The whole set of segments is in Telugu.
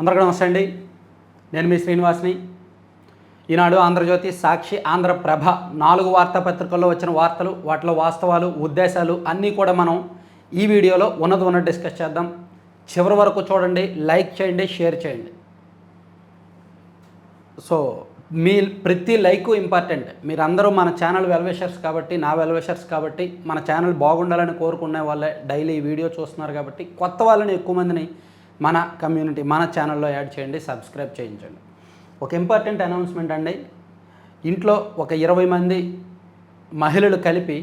అందరికీ నమస్తే అండి. నేను మీ శ్రీనివాస్ని. ఈనాడు, ఆంధ్రజ్యోతి, సాక్షి, ఆంధ్రప్రభ 4 వార్తాపత్రికల్లో వచ్చిన వార్తలు, వాటిలో వాస్తవాలు, ఉద్దేశాలు అన్నీ కూడా మనం ఈ వీడియోలో ఉన్నది డిస్కస్ చేద్దాం. చివరి వరకు చూడండి, లైక్ చేయండి, షేర్ చేయండి. సో మీ ప్రతి లైకు ఇంపార్టెంట్. మీరందరూ మన ఛానల్ వెల్విషర్స్ కాబట్టి, నా వెల్విషర్స్ కాబట్టి, మన ఛానల్ బాగుండాలని కోరుకునే వాళ్ళే డైలీ ఈ వీడియో చూస్తున్నారు కాబట్టి కొత్త వాళ్ళని ఎక్కువ మందిని మన కమ్యూనిటీ, మన ఛానల్లో యాడ్ చేయండి, సబ్స్క్రైబ్ చేయించండి. ఒక ఇంపార్టెంట్ అనౌన్స్మెంట్ అండి. ఇంట్లో ఒక 20 మంది మహిళలు కలిపి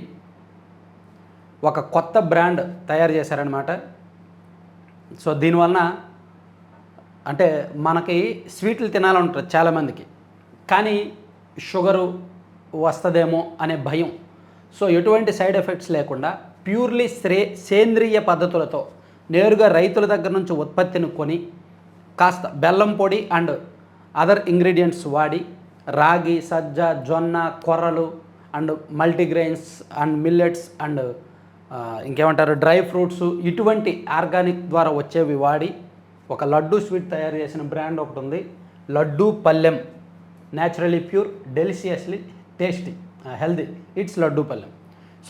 ఒక కొత్త బ్రాండ్ తయారు చేశారనమాట. సో దీనివలన అంటే మనకి స్వీట్లు తినాలంటారు చాలామందికి, కానీ షుగరు వస్తుందేమో అనే భయం. సో ఎటువంటి సైడ్ ఎఫెక్ట్స్ లేకుండా ప్యూర్లీ సేంద్రియ పద్ధతులతో నేరుగా రైతుల దగ్గర నుంచి ఉత్పత్తిని కొని కాస్త బెల్లం పొడి అండ్ అదర్ ఇంగ్రీడియంట్స్ వాడి రాగి, సజ్జ, జొన్న, కొర్రలు and multigrains and millets and ఇంకేమంటారు డ్రై ఫ్రూట్స్, ఇటువంటి ఆర్గానిక్ ద్వారా వచ్చేవి వాడి ఒక లడ్డూ స్వీట్ తయారు చేసిన బ్రాండ్ ఒకటి ఉంది. Laddu Pallem, naturally pure, deliciously tasty, healthy, it's Laddu Pallem.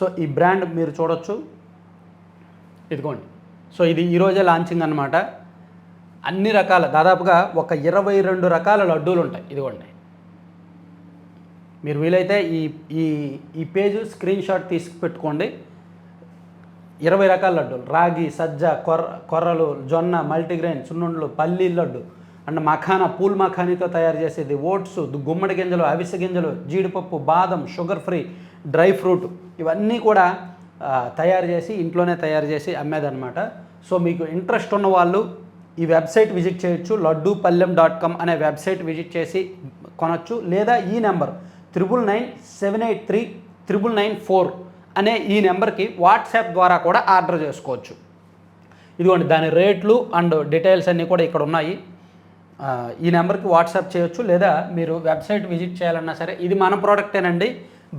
So ఈ బ్రాండ్ మీరు చూడొచ్చు, ఇదిగోండి. సో ఇది ఈరోజే లాంచింగ్ అనమాట. అన్ని రకాల, దాదాపుగా ఒక 22 రకాల లడ్డూలు ఉంటాయి. ఇదిగోండి, మీరు వీలైతే ఈ ఈ ఈ పేజ్ స్క్రీన్ షాట్ తీసి పెట్టుకోండి. 20 రకాల లడ్డూలు, రాగి, సజ్జ, కొర్రలు, జొన్న, మల్టీగ్రెయిన్, సున్నుండలు, పల్లీ లడ్డు అండ్ మఖానా, పూల్ మఖానీతో తయారు చేసేది, ఓట్స్, గుమ్మడి గింజలు, అవిసె గింజలు, జీడిపప్పు, బాదం, షుగర్ ఫ్రీ, డ్రై ఫ్రూట్, ఇవన్నీ కూడా తయారు చేసి ఇంట్లోనే తయారు చేసి అమ్మేదన్నమాట. సో మీకు ఇంట్రెస్ట్ ఉన్న వాళ్ళు ఈ వెబ్సైట్ విజిట్ చేయొచ్చు. laddupallem.com అనే వెబ్సైట్ విజిట్ చేసి కొనొచ్చు. లేదా ఈ నెంబర్ 9997839994 అనే ఈ నెంబర్కి వాట్సాప్ ద్వారా కూడా ఆర్డర్ చేసుకోవచ్చు. ఇదిగోండి, దాని రేట్లు అండ్ డీటెయిల్స్ అన్నీ కూడా ఇక్కడ ఉన్నాయి. ఈ నెంబర్కి వాట్సాప్ చేయొచ్చు, లేదా మీరు వెబ్సైట్ విజిట్ చేయాలన్నా సరే. ఇది మన ప్రోడక్టేనండి,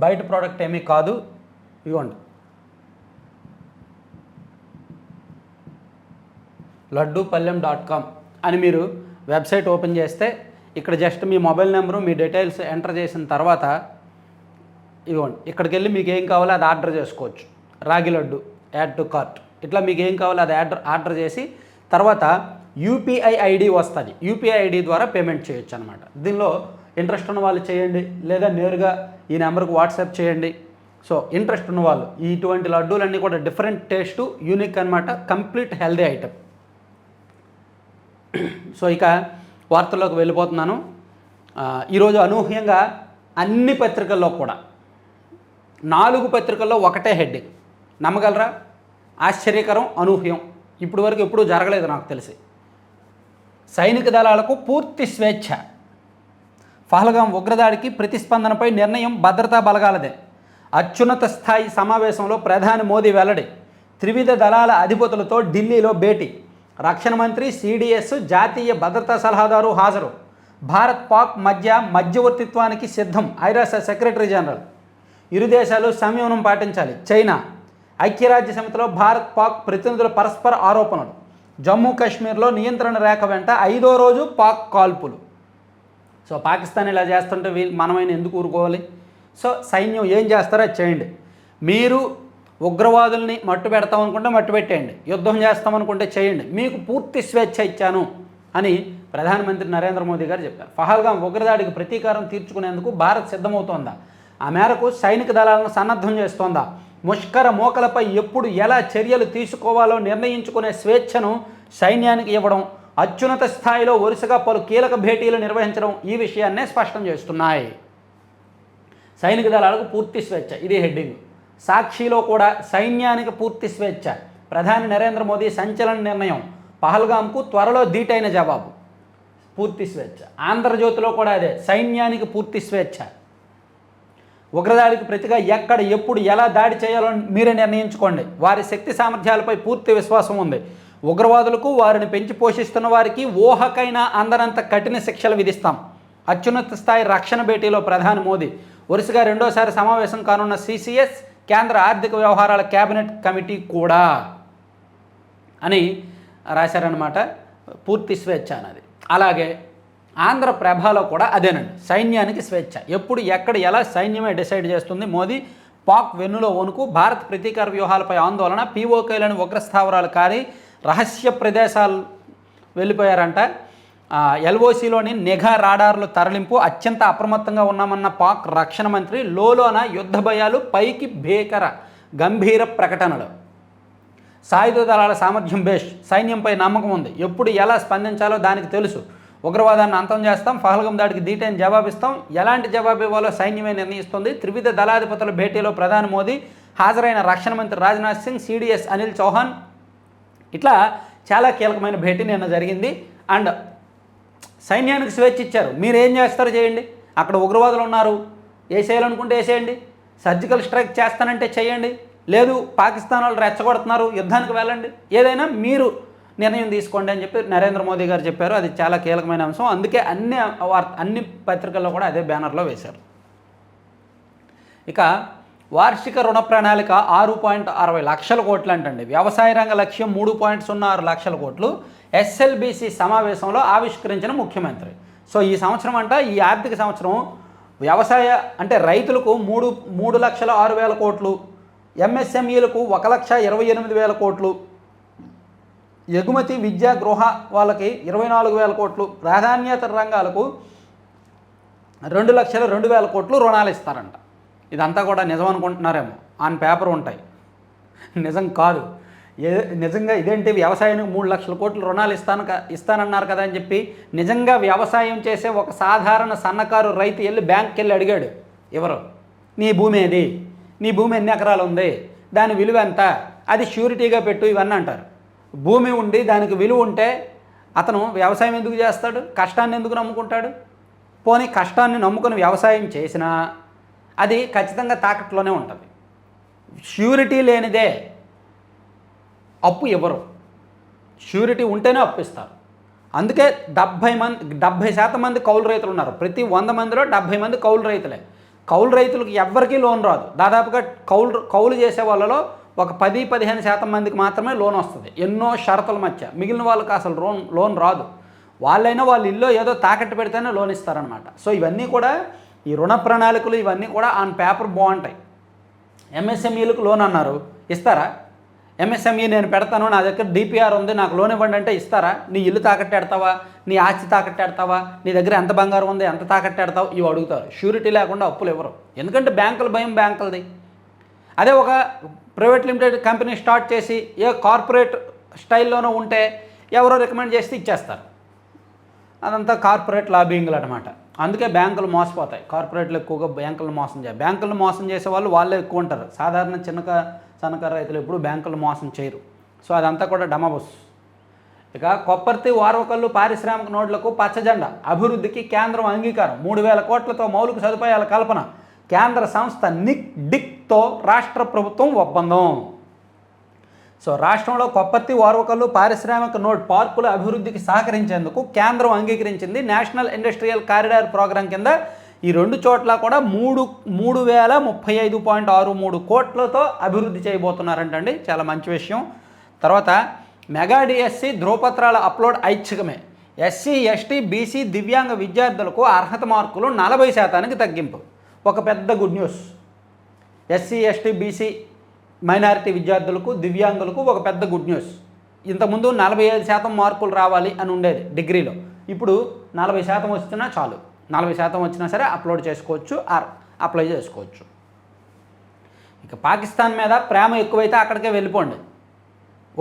బయట ప్రోడక్ట్ ఏమీ కాదు. ఇదిగోండి, laddupallem.com అని మీరు వెబ్సైట్ ఓపెన్ చేస్తే ఇక్కడ జస్ట్ మీ మొబైల్ నెంబరు, మీ డీటెయిల్స్ ఎంటర్ చేసిన తర్వాత ఇదిగోండి, ఇక్కడికి వెళ్ళి మీకు ఏం కావాలో అది ఆర్డర్ చేసుకోవచ్చు. రాగి లడ్డు, యాడ్ టు కార్ట్, ఇట్లా మీకు ఏం కావాలో అది ఆర్డర్ చేసి తర్వాత యూపీఐ ఐడి వస్తుంది. యూపీఐ ఐడి ద్వారా పేమెంట్ చేయొచ్చు అనమాట. దీనిలో ఇంట్రెస్ట్ ఉన్న వాళ్ళు చేయండి, లేదా నేరుగా ఈ నెంబర్కి వాట్సాప్ చేయండి. సో ఇంట్రెస్ట్ ఉన్న వాళ్ళు, ఇటువంటి లడ్డూలన్నీ కూడా డిఫరెంట్ టేస్టు, యూనిక్ అనమాట, కంప్లీట్ హెల్దీ ఐటమ్. సో ఇక వార్తల్లోకి వెళ్ళిపోతున్నాను. ఈరోజు అనూహ్యంగా అన్ని పత్రికల్లో కూడా 4 పత్రికల్లో ఒకటే హెడ్డింగ్. నమ్మగలరా? ఆశ్చర్యకరం, అనూహ్యం. ఇప్పటి వరకు ఎప్పుడూ జరగలేదు నాకు తెలిసి. సైనిక దళాలకు పూర్తి స్వేచ్ఛ. పహల్గాం ఉగ్రదాడికి ప్రతిస్పందనపై నిర్ణయం భద్రతా బలగాలదే. అత్యున్నత స్థాయి సమావేశంలో ప్రధాని మోదీ వెల్లడి. త్రివిధ దళాల అధిపతులతో ఢిల్లీలో భేటీ. రక్షణ మంత్రి, సిడిఎస్, జాతీయ భద్రతా సలహాదారు హాజరు. భారత్ పాక్ మధ్య మధ్యవర్తిత్వానికి సిద్ధం ఐరాస సెక్రటరీ జనరల్. ఇరు దేశాలు సంయమనం పాటించాలి. చైనా. ఐక్యరాజ్య సమితిలో భారత్ పాక్ ప్రతినిధుల పరస్పర ఆరోపణలు. జమ్మూ కాశ్మీర్లో నియంత్రణ రేఖ వెంట 5వ రోజు పాక్ కాల్పులు. సో పాకిస్తాన్ ఇలా చేస్తుంటే మనమైనా ఎందుకు ఊరుకోవాలి? సో సైన్యం ఏం చేస్తారో అది చేయండి. మీరు ఉగ్రవాదుల్ని మట్టు పెడతాం అనుకుంటే మట్టు పెట్టేయండి, యుద్ధం చేస్తామనుకుంటే చేయండి, మీకు పూర్తి స్వేచ్ఛ ఇచ్చాను అని ప్రధానమంత్రి నరేంద్ర మోదీ గారు చెప్పారు. పహల్గాం ఉగ్రదాడికి ప్రతీకారం తీర్చుకునేందుకు భారత్ సిద్ధమవుతోందా? ఆ మేరకు సైనిక దళాలను సన్నద్ధం చేస్తోందా? ముష్కర మోకలపై ఎప్పుడు ఎలా చర్యలు తీసుకోవాలో నిర్ణయించుకునే స్వేచ్ఛను సైన్యానికి ఇవ్వడం, అత్యున్నత స్థాయిలో వరుసగా పలు కీలక భేటీలు నిర్వహించడం ఈ విషయాన్నే స్పష్టం చేస్తున్నాయి. సైనిక దళాలకు పూర్తి స్వేచ్ఛ, ఇది హెడ్డింగ్. సాక్షిలో కూడా సైన్యానికి పూర్తి స్వేచ్ఛ. ప్రధాని నరేంద్ర మోదీ సంచలన నిర్ణయం. పహల్గాంకు త్వరలో ధీటైన జవాబు. పూర్తి స్వేచ్ఛ. ఆంధ్రజ్యోతిలో కూడా అదే, సైన్యానికి పూర్తి స్వేచ్ఛ. ఉగ్రదాడికి ప్రతిగా ఎక్కడ, ఎప్పుడు, ఎలా దాడి చేయాలో మీరే నిర్ణయించుకోండి. వారి శక్తి సామర్థ్యాలపై పూర్తి విశ్వాసం ఉంది. ఉగ్రవాదులకు, వారిని పెంచి పోషిస్తున్న వారికి ఊహకైనా అందనంత కఠిన శిక్షలు విధిస్తాం. అత్యున్నత స్థాయి రక్షణ భేటీలో ప్రధాని మోదీ. వరుసగా రెండోసారి సమావేశం కానున్న సిసిఎస్, కేంద్ర ఆర్థిక వ్యవహారాల కేబినెట్ కమిటీ కూడా అని రాశారనమాట. పూర్తి స్వేచ్ఛ అన్నది. అలాగే ఆంధ్రప్రభలో కూడా అదేనండి, సైన్యానికి స్వేచ్ఛ. ఎప్పుడు ఎక్కడ ఎలా సైన్యమే డిసైడ్ చేస్తుంది. మోదీ పాక్ వెన్నులో వణుకు, భారత్ ప్రతీకార వ్యూహాలపై ఆందోళన, పీఓకేలను ఉగ్రస్థావరాలు కారి రహస్య ప్రదేశాలు వెళ్ళిపోయారంట. ఎల్ఓసిలోని నిఘా రాడార్లు తరలింపు, అత్యంత అప్రమత్తంగా ఉన్నామన్న పాక్ రక్షణ మంత్రి. లోలోన యుద్ధ భయాలు, పైకి గంభీర ప్రకటనలు. సాయుధ దళాల సామర్థ్యం బేష్, సైన్యంపై నమ్మకం ఉంది, ఎప్పుడు ఎలా స్పందించాలో దానికి తెలుసు, ఉగ్రవాదాన్ని అంతం చేస్తాం, పహల్గం దాడికి దీటైన జవాబిస్తాం, ఎలాంటి జవాబు ఇవ్వాలో సైన్యమే నిర్ణయిస్తుంది. త్రివిధ దళాధిపతుల భేటీలో ప్రధాని మోదీ, హాజరైన రక్షణ మంత్రి రాజ్నాథ్ సింగ్, సిడిఎస్ అనిల్ చౌహాన్. ఇట్లా చాలా కీలకమైన భేటీ నిన్న జరిగింది. అండ్ సైన్యానికి స్వేచ్ఛ ఇచ్చారు, మీరు ఏం చేస్తారో చేయండి, అక్కడ ఉగ్రవాదులు ఉన్నారు, వేసేయాలనుకుంటే వేసేయండి, సర్జికల్ స్ట్రైక్ చేస్తానంటే చేయండి, లేదు పాకిస్తాన్ వాళ్ళు రెచ్చగొడుతున్నారు యుద్ధానికి వెళ్ళండి, ఏదైనా మీరు నిర్ణయం తీసుకోండి అని చెప్పి నరేంద్ర మోదీ గారు చెప్పారు. అది చాలా కీలకమైన అంశం. అందుకే అన్ని పత్రికల్లో కూడా అదే బ్యానర్లో వేశారు. ఇక వార్షిక రుణ ప్రణాళిక 6.60 లక్షల కోట్లు అంటండి. వ్యవసాయ రంగ లక్ష్యం 3.06 లక్షల కోట్లు ఎస్ఎల్బిసి సమావేశంలో ఆవిష్కరించిన ముఖ్యమంత్రి. సో ఈ సంవత్సరం ఈ ఆర్థిక సంవత్సరం వ్యవసాయ అంటే రైతులకు 3,06,000 కోట్లు, ఎంఎస్ఎంఈలకు 1,28,000 కోట్లు, ఎగుమతి విద్యా గృహ వాళ్ళకి 24,000 కోట్లు, ప్రాధాన్యత రంగాలకు 2,02,000 కోట్లు రుణాలు ఇస్తారంట. ఇదంతా కూడా నిజం అనుకుంటున్నారేమో, ఆన్ పేపర్ ఉంటాయి, నిజం కాదు. నిజంగా ఇదేంటి వ్యవసాయానికి 3 లక్షల కోట్లు రుణాలు ఇస్తానన్నారు కదా అని చెప్పి నిజంగా వ్యవసాయం చేసే ఒక సాధారణ సన్నకారు రైతు వెళ్ళి బ్యాంక్కి వెళ్ళి అడిగాడు, ఎవరు నీ భూమి ఏది, నీ భూమి ఎన్ని ఎకరాలు ఉంది, దాని విలువ ఎంత, అది ష్యూరిటీగా పెట్టు, ఇవన్నీ అంటారు. భూమి ఉండి దానికి విలువ ఉంటే అతను వ్యవసాయం ఎందుకు చేస్తాడు, కష్టాన్ని ఎందుకు నమ్ముకుంటాడు? పోనీ కష్టాన్ని నమ్ముకుని వ్యవసాయం చేసినా అది ఖచ్చితంగా తాకట్లోనే ఉంటుంది. ష్యూరిటీ లేనిదే అప్పు ఇవ్వరు, ష్యూరిటీ ఉంటేనే అప్పు ఇస్తారు. అందుకే 70% మంది కౌలు రైతులు ఉన్నారు. ప్రతి 100 మందిలో 70 మంది కౌలు రైతులే. కౌలు రైతులకు ఎవ్వరికీ లోన్ రాదు. దాదాపుగా కౌలు చేసే వాళ్ళలో ఒక 10-15% మందికి మాత్రమే లోన్ వస్తుంది, ఎన్నో షరతుల మధ్య. మిగిలిన వాళ్ళకి అసలు లోన్ రాదు. వాళ్ళైనా వాళ్ళ ఇల్లు ఏదో తాకట్టు పెడితేనే లోన్ ఇస్తారనమాట. సో ఇవన్నీ కూడా ఈ రుణ ప్రణాళికలు ఇవన్నీ కూడా ఆన్ పేపర్ బాగుంటాయి. ఎంఎస్ఎంఈలకు లోన్ అన్నారు, ఇస్తారా? ఎంఎస్ఎంఈ నేను పెడతాను, నా దగ్గర డిపిఆర్ ఉంది, నాకు లోన్ ఇవ్వండి అంటే ఇస్తారా? నీ ఇల్లు తాకట్టెడతావా, నీ ఆస్తి తాకట్టెడతావా, నీ దగ్గర ఎంత బంగారం ఉంది, ఎంత తాకట్టెడతావు, ఇవి అడుగుతారు. ష్యూరిటీ లేకుండా అప్పులు ఇవ్వరు. ఎందుకంటే బ్యాంకుల భయం బ్యాంకులది. అదే ఒక ప్రైవేట్ లిమిటెడ్ కంపెనీ స్టార్ట్ చేసి ఏ కార్పొరేట్ స్టైల్లోనూ ఉంటే ఎవరో రికమెండ్ చేస్తే ఇచ్చేస్తారు. అదంతా కార్పొరేట్ లాబింగ్లు అనమాట. అందుకే బ్యాంకులు మోసపోతాయి. కార్పొరేట్లు ఎక్కువగా బ్యాంకులను మోసం చేయాలి. బ్యాంకులను మోసం చేసే వాళ్ళు వాళ్ళే ఎక్కువ ఉంటారు. సాధారణ సన్నకారు రైతులు ఎప్పుడు బ్యాంకులు మోసం చేయరు. సో అదంతా కూడా డమబుస్. ఇక కొప్పర్తి వారవకల్లు పారిశ్రామిక నోడ్లకు పచ్చజెండా, అభివృద్ధికి కేంద్రం అంగీకారం, 3,000 కోట్లతో మౌలిక సదుపాయాల కల్పన, కేంద్ర సంస్థ డిక్తో రాష్ట్ర ప్రభుత్వం ఒప్పందం. సో రాష్ట్రంలో కొప్పర్తి వారవకల్లు పారిశ్రామిక నోడ్ పార్కుల అభివృద్ధికి సహకరించేందుకు కేంద్రం అంగీకరించింది. నేషనల్ ఇండస్ట్రియల్ కారిడార్ ప్రోగ్రాం కింద ఈ 2 చోట్ల కూడా 3,035.63 కోట్లతో అభివృద్ధి చేయబోతున్నారంటండి. చాలా మంచి విషయం. తర్వాత మెగా డిఎస్సి ధ్రువపత్రాల అప్లోడ్ ఐచ్ఛికమే. ఎస్సీ, ఎస్టీ, బీసీ, దివ్యాంగ విద్యార్థులకు అర్హత మార్కులు 40% తగ్గింపు. ఒక పెద్ద good news. SC, ST, BC minority విద్యార్థులకు, దివ్యాంగులకు ఒక పెద్ద గుడ్ న్యూస్. ఇంతకుముందు 45% మార్కులు రావాలి అని ఉండేది డిగ్రీలో. ఇప్పుడు 40% వచ్చినా చాలు. 40% వచ్చినా సరే అప్లోడ్ చేసుకోవచ్చు, అప్లై చేసుకోవచ్చు. ఇక పాకిస్తాన్ మీద ప్రేమ ఎక్కువైతే అక్కడికే వెళ్ళిపోండి.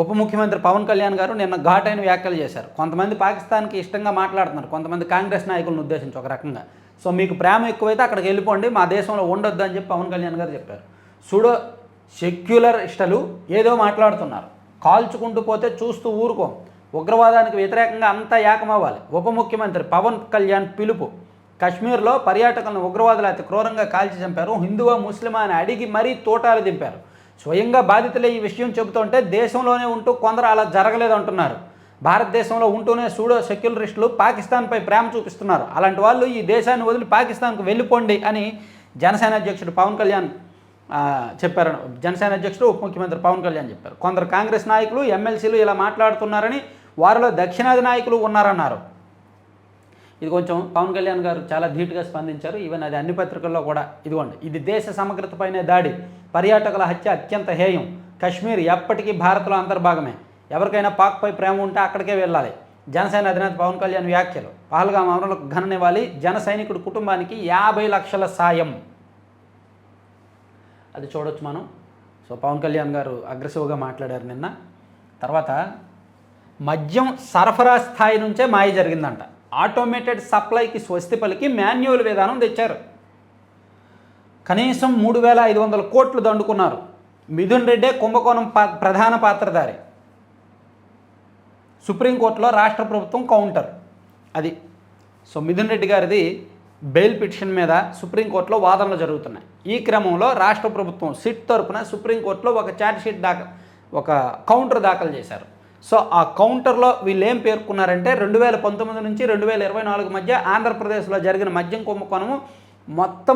ఉప ముఖ్యమంత్రి పవన్ కళ్యాణ్ గారు నిన్న ఘాటైన వ్యాఖ్యలు చేశారు. కొంతమంది పాకిస్తాన్కి ఇష్టంగా మాట్లాడుతున్నారు, కొంతమంది కాంగ్రెస్ నాయకులను ఉద్దేశించి ఒక రకంగా. సో మీకు ప్రేమ ఎక్కువైతే అక్కడికి వెళ్ళిపోండి, మా దేశంలో ఉండొద్దు అని చెప్పి పవన్ కళ్యాణ్ గారు చెప్పారు. సూడో సెక్యులర్ ఇష్టలు ఏదో మాట్లాడుతున్నారు. కాల్చుకుంటూ పోతే చూస్తూ ఊరుకోం. ఉగ్రవాదానికి వ్యతిరేకంగా అంతా ఏకమవ్వాలి. ఉప ముఖ్యమంత్రి పవన్ కళ్యాణ్ పిలుపు. కశ్మీర్లో పర్యాటకులను ఉగ్రవాదులు అతి క్రూరంగా కాల్చి చంపారు. హిందువా ముస్లిమా అని అడిగి మరీ తోటాలు దింపారు. స్వయంగా బాధితులే ఈ విషయం చెబుతుంటే దేశంలోనే ఉంటూ కొందరు అలా జరగలేదు అంటున్నారు. భారతదేశంలో ఉంటూనే సూడో సెక్యులరిస్టులు పాకిస్తాన్పై ప్రేమ చూపిస్తున్నారు. అలాంటి వాళ్ళు ఈ దేశాన్ని వదిలి పాకిస్తాన్కు వెళ్ళిపోండి అని జనసేన అధ్యక్షుడు పవన్ కళ్యాణ్ చెప్పారు. జనసేన అధ్యక్షుడు ఉప ముఖ్యమంత్రి పవన్ కళ్యాణ్ చెప్పారు. కొందరు కాంగ్రెస్ నాయకులు, ఎమ్మెల్సీలు ఇలా మాట్లాడుతున్నారని వారిలో దక్షిణాది నాయకులు ఉన్నారన్నారు. ఇది కొంచెం పవన్ కళ్యాణ్ గారు చాలా ధీటుగా స్పందించారు. ఈవెన్ అది అన్ని పత్రికల్లో కూడా ఇదిగోండి, ఇది దేశ సమగ్రతపైనే దాడి, పర్యాటకుల హత్య అత్యంత హేయం, కశ్మీర్ ఎప్పటికీ భారత్లో అంతర్భాగమే, ఎవరికైనా పాక్పై ప్రేమ ఉంటే అక్కడికే వెళ్ళాలి, జనసేన అధినేత పవన్ కళ్యాణ్ వ్యాఖ్యలు, పహల్గాం అమరులకు ఘన నివాళి, జన సైనికుడి కుటుంబానికి 50 లక్షల సాయం. అది చూడొచ్చు మనం. సో పవన్ కళ్యాణ్ గారు అగ్రెసివ్గా మాట్లాడారు నిన్న. తర్వాత మద్యం సరఫరా స్థాయి నుంచే మాయ జరిగిందంట. ఆటోమేటెడ్ సప్లైకి స్వస్తి పలికి మాన్యువల్ విధానం తెచ్చారు. కనీసం 3,500 కోట్లు దండుకున్నారు. మిథున్ రెడ్డే కుంభకోణం ప్రధాన పాత్రధారి. సుప్రీంకోర్టులో రాష్ట్ర ప్రభుత్వం కౌంటర్. అది సో మిథున్ రెడ్డి గారిది బెయిల్ పిటిషన్ మీద సుప్రీంకోర్టులో వాదనలు జరుగుతున్నాయి. ఈ క్రమంలో రాష్ట్ర ప్రభుత్వం సిట్ తరపున సుప్రీంకోర్టులో ఒక కౌంటర్ దాఖలు చేశారు. సో ఆ కౌంటర్లో వీళ్ళు ఏం పేర్కొన్నారంటే 2019 నుంచి 2024 మధ్య ఆంధ్రప్రదేశ్లో జరిగిన మద్యం కుంభకోణము మొత్తం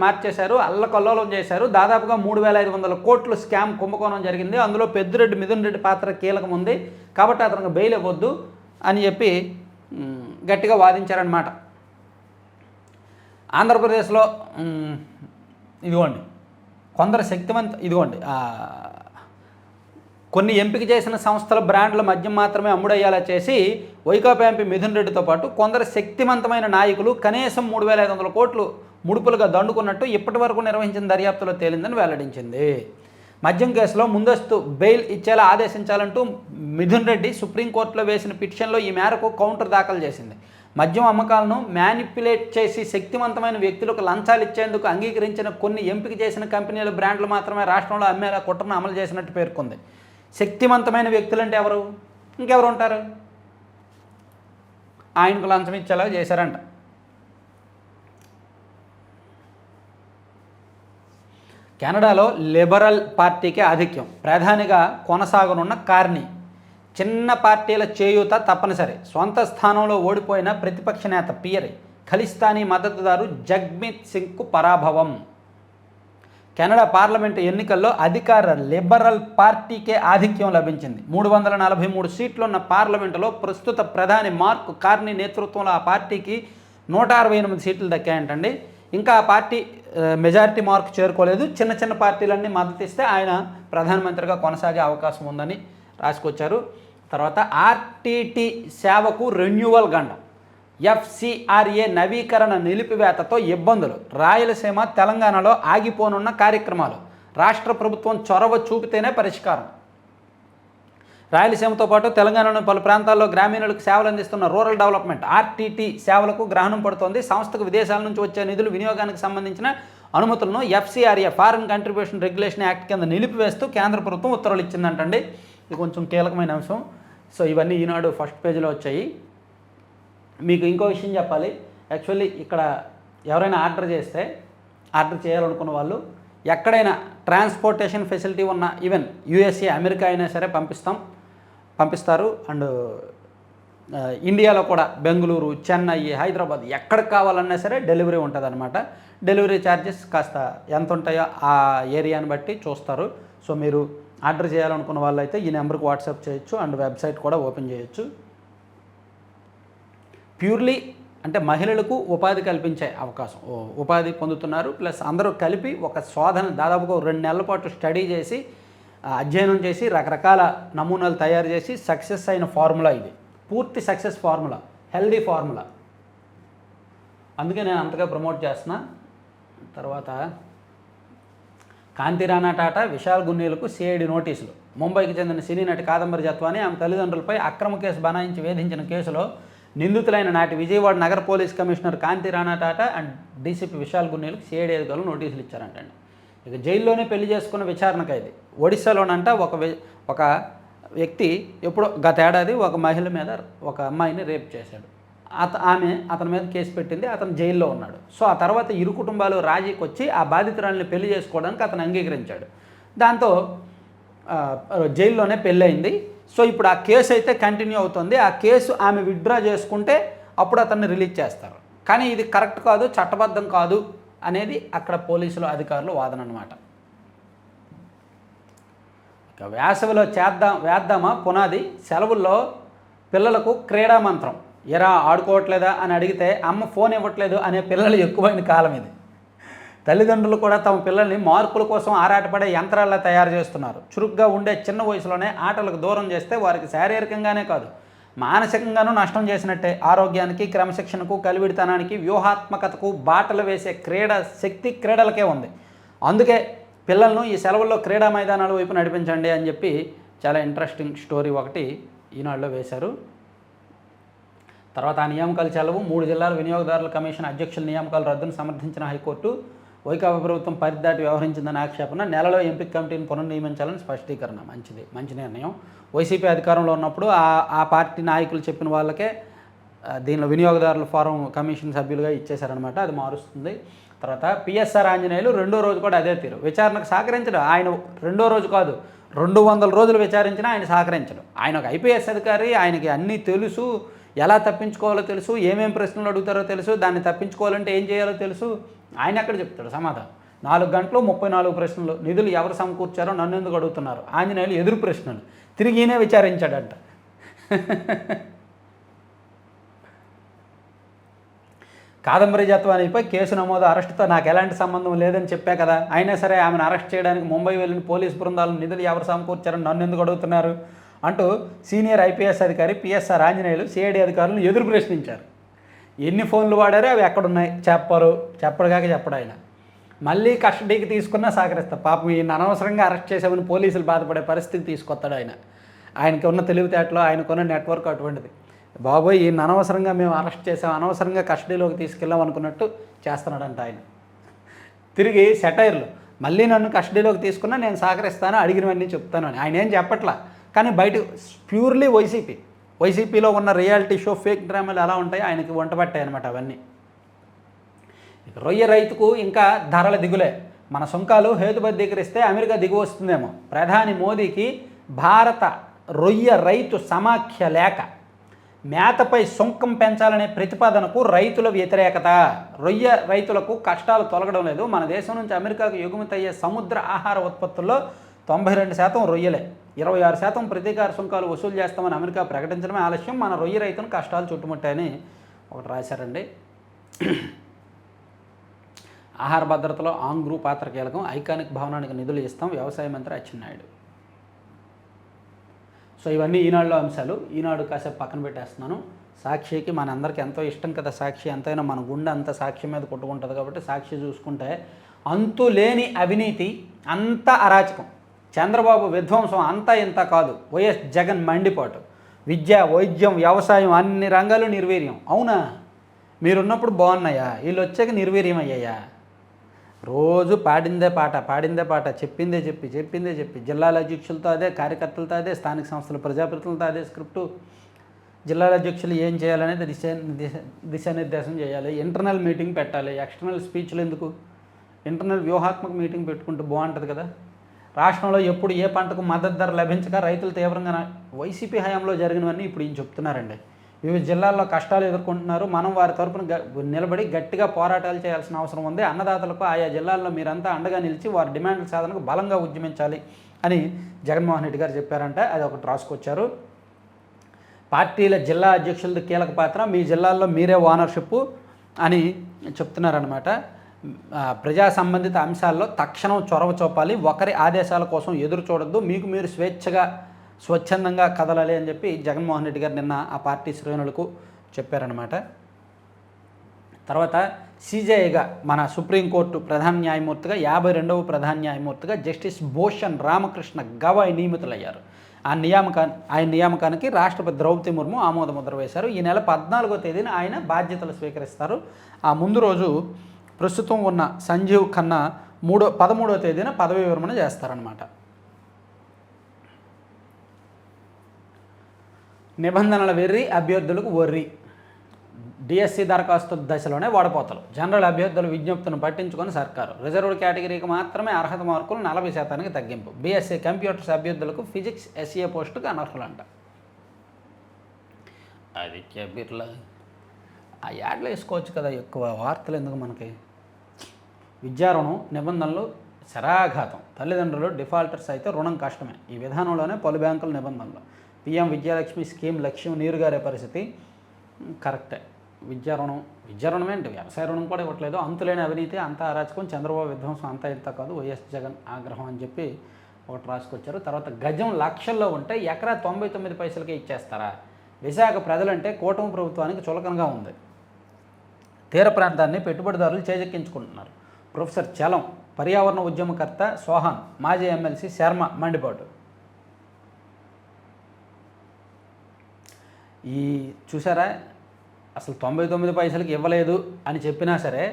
మార్చేశారు, అల్లకల్లోలం చేశారు. దాదాపుగా 3,500 కోట్లు స్కామ్ కుంభకోణం జరిగింది. అందులో పెద్దిరెడ్డి మిథున్ రెడ్డి పాత్ర కీలకం ఉంది కాబట్టి అతనికి బెయిల్ ఇవ్వద్దు అని చెప్పి గట్టిగా వాదించారనమాట. ఆంధ్రప్రదేశ్లో ఇదిగోండి కొందరు ఇదిగోండి కొన్ని ఎంపిక చేసిన సంస్థల బ్రాండ్ల మద్యం మాత్రమే అమ్ముడయ్యేలా చేసి వైకాపా ఎంపీ మిథున్ రెడ్డితో పాటు కొందరు శక్తివంతమైన నాయకులు కనీసం 3,500 కోట్లు ముడుపులుగా దండుకున్నట్టు ఇప్పటి వరకు నిర్వహించిన దర్యాప్తులో తేలిందని వెల్లడించింది. మద్యం కేసులో ముందస్తు బెయిల్ ఇచ్చేలా ఆదేశించాలంటూ మిథున్ రెడ్డి సుప్రీంకోర్టులో వేసిన పిటిషన్లో ఈ మేరకు కౌంటర్ దాఖలు చేసింది. మద్యం అమ్మకాలను మ్యానిపులేట్ చేసి శక్తివంతమైన వ్యక్తులకు లంచాలు ఇచ్చేందుకు అంగీకరించిన కొన్ని ఎంపిక చేసిన కంపెనీల బ్రాండ్లు మాత్రమే రాష్ట్రంలో అమ్మేలా కుట్రను అమలు చేసినట్టు పేర్కొంది. శక్తివంతమైన వ్యక్తులు అంటే ఎవరు? ఇంకెవరు ఉంటారు? ఆయనకు లంచం ఇచ్చేలా చేశారంట. కెనడాలో లిబరల్ పార్టీకే ఆధిక్యం, ప్రధానిగా కొనసాగనున్న కార్నీ. చిన్న పార్టీల చేయూత తప్పనిసరి, సొంత స్థానంలో ఓడిపోయిన ప్రతిపక్ష నేత పియర్ ఖలిస్తానీ మద్దతుదారు జగ్మీత్ సింగ్కు పరాభవం. కెనడా పార్లమెంటు ఎన్నికల్లో అధికార లిబరల్ పార్టీకే ఆధిక్యం లభించింది. 343 సీట్లున్న పార్లమెంటులో ప్రస్తుత ప్రధాని మార్క్ కార్నీ నేతృత్వంలో ఆ పార్టీకి 168 సీట్లు దక్కాయంటండి. ఇంకా ఆ పార్టీ మెజారిటీ మార్క్ చేరుకోలేదు. చిన్న చిన్న పార్టీలన్నీ మద్దతు ఇస్తే ఆయన ప్రధానమంత్రిగా కొనసాగే అవకాశం ఉందని రాసుకొచ్చారు. తర్వాత ఆర్టీటీ సేవకు రెన్యువల్ గండం, ఎఫ్సిఆర్ఏ నవీకరణ నిలిపివేతతో ఇబ్బందులు, రాయలసీమ తెలంగాణలో ఆగిపోనున్న కార్యక్రమాలు, రాష్ట్ర ప్రభుత్వం చొరవ చూపితేనే పరిష్కారం. రాయలసీమతో పాటు తెలంగాణలోని పలు ప్రాంతాల్లో గ్రామీణులకు సేవలు అందిస్తున్న రూరల్ డెవలప్మెంట్ ఆర్టీటీ సేవలకు గ్రహణం పడుతోంది. సంస్థకు విదేశాల నుంచి వచ్చే నిధులు వినియోగానికి సంబంధించిన అనుమతులను FCRA foreign contribution regulation act కింద నిలిపివేస్తూ కేంద్ర ప్రభుత్వం ఉత్తర్వులు ఇచ్చిందంటండి. ఇది కొంచెం కీలకమైన అంశం. సో ఇవన్నీ ఈనాడు ఫస్ట్ పేజీలో వచ్చాయి. మీకు ఇంకో విషయం చెప్పాలి. యాక్చువల్లీ ఇక్కడ ఎవరైనా ఆర్డర్ చేయాలనుకున్న వాళ్ళు ఎక్కడైనా ట్రాన్స్పోర్టేషన్ ఫెసిలిటీ ఉన్న ఈవెన్ యూఎస్ఏ అమెరికా అయినా సరే పంపిస్తారు. అండ్ ఇండియాలో కూడా బెంగళూరు, చెన్నై, హైదరాబాద్ ఎక్కడికి కావాలన్నా సరే డెలివరీ ఉంటుంది అనమాట. డెలివరీ ఛార్జెస్ కాస్త ఎంత ఉంటాయో ఆ ఏరియాని బట్టి చూస్తారు. సో మీరు ఆర్డర్ చేయాలనుకున్న వాళ్ళు అయితే ఈ నెంబర్కి వాట్సాప్ చేయొచ్చు అండ్ వెబ్సైట్ కూడా ఓపెన్ చేయొచ్చు. ప్యూర్లీ అంటే మహిళలకు ఉపాధి కల్పించే అవకాశం, ఉపాధి పొందుతున్నారు. ప్లస్ అందరూ కలిపి ఒక శోధన దాదాపుగా 2 నెలల పాటు స్టడీ చేసి అధ్యయనం చేసి రకరకాల నమూనాలు తయారు చేసి సక్సెస్ అయిన ఫార్ములా ఇది. పూర్తి సక్సెస్ ఫార్ములా, హెల్దీ ఫార్ములా. అందుకే నేను అంతగా ప్రమోట్ చేస్తున్నా. తర్వాత కాంతి రాణా టాటా, విశాల్ గున్నీలకు సిఐడి నోటీసులు. ముంబైకి చెందిన సినీ నటి కాదంబరి జత్వాని ఆమె తల్లిదండ్రులపై అక్రమ కేసు బనాయించి వేధించిన కేసులో నిందితులైన నాటి విజయవాడ నగర police commissioner Kanti Rana Tata and DCP Vishal గున్నీలకు సిఐడి అధికారులు నోటీసులు ఇచ్చారంటండి. ఇక జైల్లోనే పెళ్లి చేసుకున్న విచారణ ఖైదీ. ఒడిశాలోనంట ఒక వ్యక్తి ఎప్పుడో గత ఏడాది ఒక మహిళ మీద ఒక అమ్మాయిని రేప్ చేశాడు. ఆమె అతని మీద కేసు పెట్టింది. అతను జైల్లో ఉన్నాడు. సో ఆ తర్వాత ఇరు కుటుంబాలు రాజీకి వచ్చి ఆ బాధితురాలిని పెళ్లి చేసుకోవడానికి అతను అంగీకరించాడు. దాంతో జైల్లోనే పెళ్ళయింది. సో ఇప్పుడు ఆ కేసు అయితే కంటిన్యూ అవుతుంది. ఆ కేసు ఆమె విత్డ్రా చేసుకుంటే అప్పుడు అతన్ని రిలీజ్ చేస్తారు. కానీ ఇది కరెక్ట్ కాదు, చట్టబద్ధం కాదు అనేది అక్కడ పోలీసులు అధికారులు వాదన అన్నమాట. ఇక వేసవిలో వేద్దామా పునాది, సెలవుల్లో పిల్లలకు క్రీడా మంత్రం, ఎరా ఆడుకోవట్లేదా అని అడిగితే అమ్మ ఫోన్ ఇవ్వట్లేదు అనే పిల్లలు ఎక్కువైన కాలం ఇది. తల్లిదండ్రులు కూడా తమ పిల్లల్ని మార్కుల కోసం ఆరాటపడే యంత్రాల్లో తయారు చేస్తున్నారు. చురుగ్గా ఉండే చిన్న వయసులోనే ఆటలకు దూరం చేస్తే వారికి శారీరకంగానే కాదు మానసికంగానూ నష్టం చేసినట్టే. ఆరోగ్యానికి, క్రమశిక్షణకు, కలివిడితనానికి, వ్యూహాత్మకతకు బాటలు వేసే శక్తి క్రీడలకే ఉంది. అందుకే పిల్లలను ఈ సెలవుల్లో క్రీడా మైదానాల వైపు నడిపించండి అని చెప్పి చాలా ఇంట్రెస్టింగ్ స్టోరీ ఒకటి ఈనాడులో వేశారు. తర్వాత ఆ నియామకాలు చెలవు. 3 జిల్లాల వినియోగదారుల కమిషన్ అధ్యక్షుల నియామకాల రద్దును సమర్థించిన హైకోర్టు వైకాపా ప్రభుత్వం పరిధిదాటి వ్యవహరించిందని ఆక్షేపణ. నెలలో ఎంపిక కమిటీని పునర్నియమించాలని స్పష్టీకరణ. మంచి నిర్ణయం. వైసీపీ అధికారంలో ఉన్నప్పుడు ఆ పార్టీ నాయకులు చెప్పిన వాళ్ళకే దీనిలో వినియోగదారుల ఫోరం కమిషన్ సభ్యులుగా ఇచ్చేశారనమాట. అది మారుస్తుంది. తర్వాత పిఎస్ఆర్ ఆంజనేయులు రెండో రోజు కూడా అదే తీరు. విచారణకు సహకరించడం. ఆయన రెండో రోజు కాదు, 200 రోజులు విచారించినా ఆయన సహకరించడం. ఆయన ఒక ఐపీఎస్ అధికారి, ఆయనకి అన్నీ తెలుసు, ఎలా తప్పించుకోవాలో తెలుసు, ఏమేమి ప్రశ్నలు అడుగుతారో తెలుసు, దాన్ని తప్పించుకోవాలంటే ఏం చేయాలో తెలుసు. ఆయన ఎక్కడ చెప్తాడు సమాధానం? 4 గంటలు 34 ప్రశ్నలు. నిధులు ఎవరు సమకూర్చారో నన్ను ఎందుకు అడుగుతున్నారు? ఆంజనేయులు ఎదురు ప్రశ్నలు తిరిగి ఈయనే విచారించాడంట. కాదంబరి జత్వానీపై కేసు నమోదు, అరెస్టుతో నాకు ఎలాంటి సంబంధం లేదని చెప్పా కదా, అయినా సరే ఆమెను అరెస్ట్ చేయడానికి ముంబై వెళ్ళిన పోలీసు బృందాలను నిధులు ఎవరు సమకూర్చారని నన్ను ఎందుకు అడుగుతున్నారు అంటూ సీనియర్ ఐపీఎస్ అధికారి పిఎస్ఆర్ ఆంజనేయులు సిఐడి అధికారులను ఎదురు ప్రశ్నించారు. ఎన్ని ఫోన్లు వాడారో అవి ఎక్కడున్నాయి చెప్పడుగాక చెప్పడు ఆయన. మళ్ళీ కస్టడీకి తీసుకున్నా సహకరిస్తారు. పాపం ఈయన అనవసరంగా అరెస్ట్ చేసామని పోలీసులు బాధపడే పరిస్థితి తీసుకొస్తాడు ఆయన. ఆయనకి ఉన్న తెలివితేటలో, ఆయనకున్న నెట్వర్క్ అటువంటిది. బాబోయ్ ఈయన అనవసరంగా మేము అరెస్ట్ చేసాం, అనవసరంగా కస్టడీలోకి తీసుకెళ్ళాం అనుకున్నట్టు చేస్తున్నాడంట ఆయన. తిరిగి సెటైర్లు, మళ్ళీ నన్ను కస్టడీలోకి తీసుకున్నా నేను సహకరిస్తాను, అడిగినవన్నీ చెప్తాను అని. ఆయన ఏం చెప్పట్లా, కానీ బయట ప్యూర్లీ వైసీపీలో ఉన్న రియాలిటీ షో ఫేక్ డ్రామాలు ఎలా ఉంటాయి ఆయనకి వంట పట్టాయి అనమాట అవన్నీ. రొయ్య రైతుకు ఇంకా ధరల దిగులే. మన సుంకాలు హేతుబద్ధీకరిస్తే అమెరికా దిగు వస్తుందేమో. ప్రధాని మోదీకి భారత రొయ్య రైతు సమాఖ్య లేఖ. మేతపై సుంకం పెంచాలనే ప్రతిపాదనకు రైతుల వ్యతిరేకత. రొయ్య రైతులకు కష్టాలు తొలగడం లేదు. మన దేశం నుంచి అమెరికాకు ఎగుమతి అయ్యే సముద్ర ఆహార ఉత్పత్తుల్లో 92% రొయ్యలే. 26% ప్రతీకార సుంకాలు వసూలు చేస్తామని అమెరికా ప్రకటించడమే ఆలస్యం. మన రొయ్య రైతును కష్టాలు చుట్టుముట్టాయని ఒకటి రాశారండి. ఆహార భద్రతలో ఆంగ్రూ పాత్ర కీలకం. ఐకానిక్ భవనానికి నిధులు ఇస్తాం, వ్యవసాయ మంత్రి అచ్చెన్నాయుడు. సో ఇవన్నీ ఈనాడులో అంశాలు. ఈనాడు కాసేపు పక్కన పెట్టేస్తున్నాను. సాక్షికి మనందరికీ ఎంతో ఇష్టం కదా సాక్షి. ఎంతైనా మన గుండె అంత సాక్షి మీద కొట్టుకుంటుంది కాబట్టి సాక్షి చూసుకుంటే అంతు లేని అవినీతి, అంత అరాచకం, చంద్రబాబు విధ్వంసం అంతా ఇంత కాదు, వైఎస్ జగన్ మండిపాటు, విద్య, వైద్యం, వ్యవసాయం అన్ని రంగాలు నిర్వీర్యం. అవునా? మీరున్నప్పుడు బాగున్నాయా? వీళ్ళు వచ్చాక నిర్వీర్యం అయ్యాయా? రోజు పాడిందే పాట, చెప్పిందే చెప్పి జిల్లాల అధ్యక్షులతో అదే, కార్యకర్తలతో అదే, స్థానిక సంస్థల ప్రజాప్రతినిధులతో అదే స్క్రిప్టు. జిల్లాల అధ్యక్షులు ఏం చేయాలనేది దిశానిర్దేశం చేయాలి. ఇంటర్నల్ మీటింగ్ పెట్టాలి. ఎక్స్టర్నల్ స్పీచ్లు ఎందుకు? ఇంటర్నల్ వ్యూహాత్మక మీటింగ్ పెట్టుకుంటే బాగుంటుంది కదా. రాష్ట్రంలో ఎప్పుడు ఏ పంటకు మద్దతు ధర లభించక రైతులు తీవ్రంగా వైసీపీ హయాంలో జరిగినవన్నీ ఇప్పుడు ఈయన చెప్తున్నారండి. వివిధ జిల్లాల్లో కష్టాలు ఎదుర్కొంటున్నారు. మనం వారి తరపున నిలబడి గట్టిగా పోరాటాలు చేయాల్సిన అవసరం ఉంది. అన్నదాతలకు ఆయా జిల్లాల్లో మీరంతా అండగా నిలిచి వారి డిమాండ్ల సాధనకు బలంగా ఉద్యమించాలి అని జగన్మోహన్ రెడ్డి గారు చెప్పారంట. అది ఒకటి రాసుకొచ్చారు. పార్టీల జిల్లా అధ్యక్షులది కీలక పాత్ర, మీ జిల్లాల్లో మీరే ఓనర్షిప్ అని చెప్తున్నారనమాట. ప్రజా సంబంధిత అంశాల్లో తక్షణం చొరవ చూపాలి, ఒకరి ఆదేశాల కోసం ఎదురు చూడొద్దు, మీకు మీరు స్వచ్ఛందంగా కదలాలి అని చెప్పి జగన్మోహన్ రెడ్డి గారు నిన్న ఆ పార్టీ శ్రేణులకు చెప్పారనమాట. తర్వాత సీజేఐగా మన సుప్రీంకోర్టు ప్రధాన న్యాయమూర్తిగా 52వ ప్రధాన న్యాయమూర్తిగా జస్టిస్ భూషణ్ రామకృష్ణ గవాయ్ నియమితులయ్యారు. ఆయన నియామకానికి రాష్ట్రపతి ద్రౌపది ముర్ము ఆమోద ముద్ర వేశారు. ఈ నెల 14వ తేదీన ఆయన బాధ్యతలు స్వీకరిస్తారు. ఆ ముందు రోజు ప్రస్తుతం ఉన్న సంజీవ్ ఖన్నా 13వ తేదీన పదవీ విరమణ చేస్తారనమాట. నిబంధనల వెర్రి, అభ్యర్థులకు వర్రి. డిఎస్సి దరఖాస్తు దశలోనే వడపోతలు. జనరల్ అభ్యర్థుల విజ్ఞప్తిని పట్టించుకొని సర్కారు. రిజర్వ్డ్ కేటగిరీకి మాత్రమే అర్హత మార్కులు 40% తగ్గింపు. బీఎస్సీ కంప్యూటర్స్ అభ్యర్థులకు ఫిజిక్స్ ఎస్ఏ పోస్టుకు అనర్హులంట. ఆదిత్య బిర్లా ఆ యాడ్లో వేసుకోవచ్చు కదా, ఎక్కువ వార్తలు ఎందుకు మనకి. విద్యా రుణం నిబంధనలు శరాఘాతం. తల్లిదండ్రులు డిఫాల్టర్స్ అయితే రుణం కష్టమే. ఈ విధానంలోనే పలు బ్యాంకుల నిబంధనలు. పిఎం విద్యాలక్ష్మి స్కీమ్ లక్ష్యం నీరుగారే పరిస్థితి. కరెక్టే. విద్యారుణం ఏంటి, వ్యవసాయ రుణం కూడా ఇవ్వట్లేదు. అంతులేని అవినీతి, అంతా అరాచకం, చంద్రబాబు విధ్వంసం అంతా ఇంత కాదు, వైఎస్ జగన్ ఆగ్రహం అని చెప్పి ఒకటి రాసుకొచ్చారు. తర్వాత గజం లక్షల్లో ఉంటే ఎకరా 99 పైసలకే ఇచ్చేస్తారా? విశాఖ ప్రజలంటే కూటమి ప్రభుత్వానికి చులకనగా ఉంది. తీర ప్రాంతాన్ని పెట్టుబడిదారులు చేజెక్కించుకుంటున్నారు. ప్రొఫెసర్ చలం, పర్యావరణ ఉద్యమకర్త సోహాన్, మాజీ ఎమ్మెల్సీ శర్మ మండిపాటు. ఈ చూసారా, అసలు 99 పైసలకి ఇవ్వలేదు అని చెప్పినా సరే,